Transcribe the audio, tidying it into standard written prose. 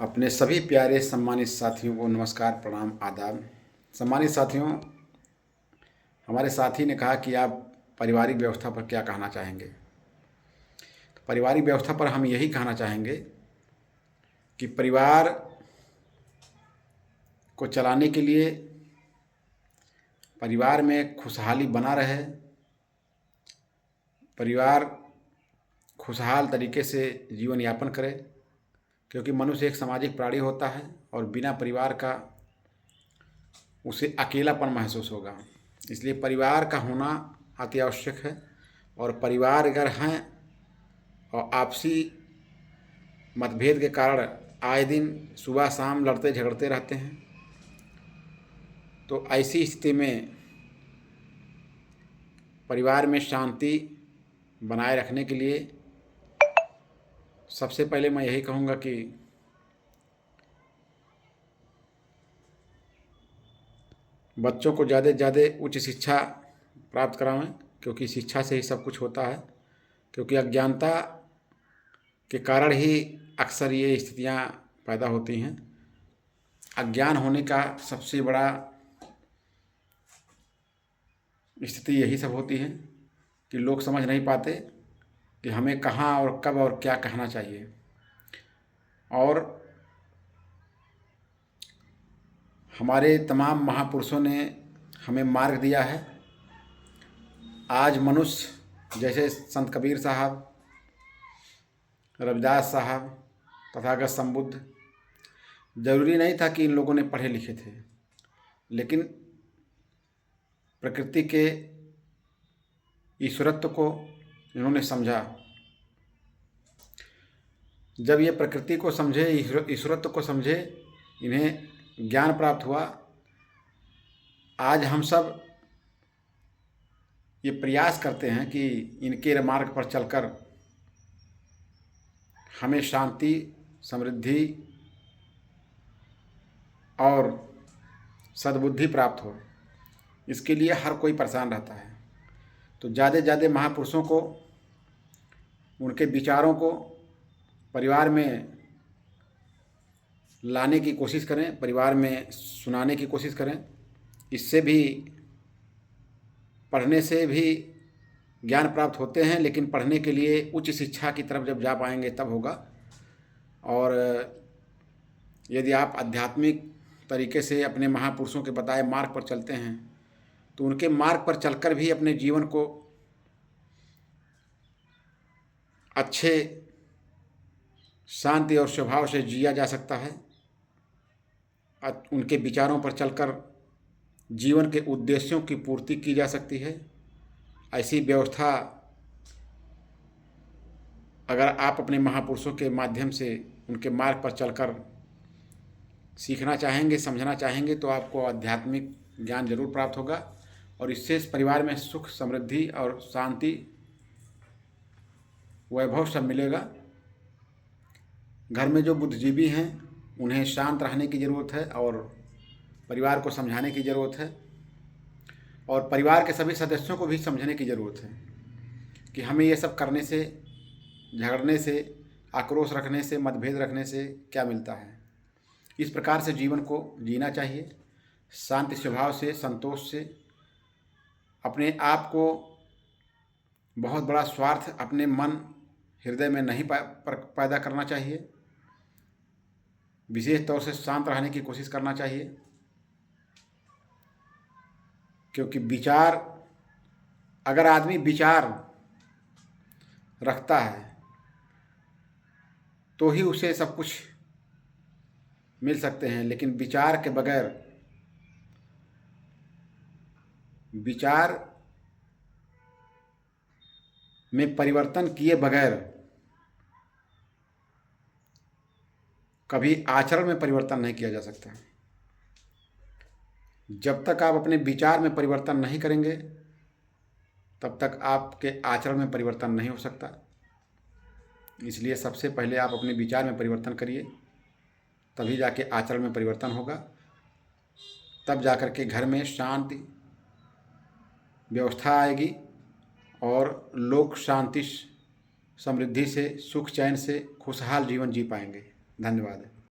अपने सभी प्यारे सम्मानित साथियों को नमस्कार, प्रणाम, आदाब। सम्मानित साथियों, हमारे साथी ने कहा कि आप पारिवारिक व्यवस्था पर क्या कहना चाहेंगे। तो पारिवारिक व्यवस्था पर हम यही कहना चाहेंगे कि परिवार को चलाने के लिए, परिवार में खुशहाली बना रहे, परिवार खुशहाल तरीके से जीवन यापन करे, क्योंकि मनुष्य एक सामाजिक प्राणी होता है और बिना परिवार का उसे अकेलापन महसूस होगा। इसलिए परिवार का होना अति आवश्यक है। और परिवार अगर हैं और आपसी मतभेद के कारण आए दिन सुबह शाम लड़ते झगड़ते रहते हैं, तो ऐसी स्थिति में परिवार में शांति बनाए रखने के लिए सबसे पहले मैं यही कहूँगा कि बच्चों को ज़्यादा से ज़्यादा उच्च शिक्षा प्राप्त करावें, क्योंकि शिक्षा से ही सब कुछ होता है। क्योंकि अज्ञानता के कारण ही अक्सर ये स्थितियाँ पैदा होती हैं। अज्ञान होने का सबसे बड़ा स्थिति यही सब होती है कि लोग समझ नहीं पाते कि हमें कहाँ और कब और क्या कहना चाहिए। और हमारे तमाम महापुरुषों ने हमें मार्ग दिया है। आज मनुष्य जैसे संत कबीर साहब, रविदास साहब, तथागत संबुद्ध, जरूरी नहीं था कि इन लोगों ने पढ़े लिखे थे, लेकिन प्रकृति के ईश्वरत्व को इन्होंने समझा। जब ये प्रकृति को समझे, ईश्वरत्व को समझे, इन्हें ज्ञान प्राप्त हुआ। आज हम सब ये प्रयास करते हैं कि इनके मार्ग पर चलकर हमें शांति, समृद्धि और सद्बुद्धि प्राप्त हो। इसके लिए हर कोई परेशान रहता है। तो ज़्यादा से ज़्यादा महापुरुषों को, उनके विचारों को परिवार में लाने की कोशिश करें, परिवार में सुनाने की कोशिश करें। इससे भी, पढ़ने से भी ज्ञान प्राप्त होते हैं, लेकिन पढ़ने के लिए उच्च शिक्षा की तरफ जब जा पाएंगे तब होगा। और यदि आप आध्यात्मिक तरीके से अपने महापुरुषों के बताए मार्ग पर चलते हैं, तो उनके मार्ग पर चलकर भी अपने जीवन को अच्छे शांति और स्वभाव से जिया जा सकता है। उनके विचारों पर चलकर जीवन के उद्देश्यों की पूर्ति की जा सकती है। ऐसी व्यवस्था अगर आप अपने महापुरुषों के माध्यम से उनके मार्ग पर चलकर सीखना चाहेंगे, समझना चाहेंगे, तो आपको आध्यात्मिक ज्ञान जरूर प्राप्त होगा। और इससे इस परिवार में सुख, समृद्धि और शांति, वैभव सब मिलेगा। घर में जो बुद्धिजीवी हैं उन्हें शांत रहने की ज़रूरत है और परिवार को समझाने की ज़रूरत है। और परिवार के सभी सदस्यों को भी समझने की ज़रूरत है कि हमें ये सब करने से, झगड़ने से, आक्रोश रखने से, मतभेद रखने से क्या मिलता है। इस प्रकार से जीवन को जीना चाहिए, शांति स्वभाव से, संतोष से। अपने आप को बहुत बड़ा स्वार्थ अपने मन हृदय में नहीं पैदा करना चाहिए। विशेष तौर से शांत रहने की कोशिश करना चाहिए, क्योंकि विचार, अगर आदमी विचार रखता है तो ही उसे सब कुछ मिल सकते हैं। लेकिन विचार के बगैर, विचार में परिवर्तन किए बगैर कभी आचरण में परिवर्तन नहीं किया जा सकता। जब तक आप अपने विचार में परिवर्तन नहीं करेंगे, तब तक आपके आचरण में परिवर्तन नहीं हो सकता। इसलिए सबसे पहले आप अपने विचार में परिवर्तन करिए, तभी जाके आचरण में परिवर्तन होगा। तब जाकर के घर में शांति व्यवस्था आएगी और लोग शांति, समृद्धि से, सुख चैन से खुशहाल जीवन जी पाएंगे। धन्यवाद।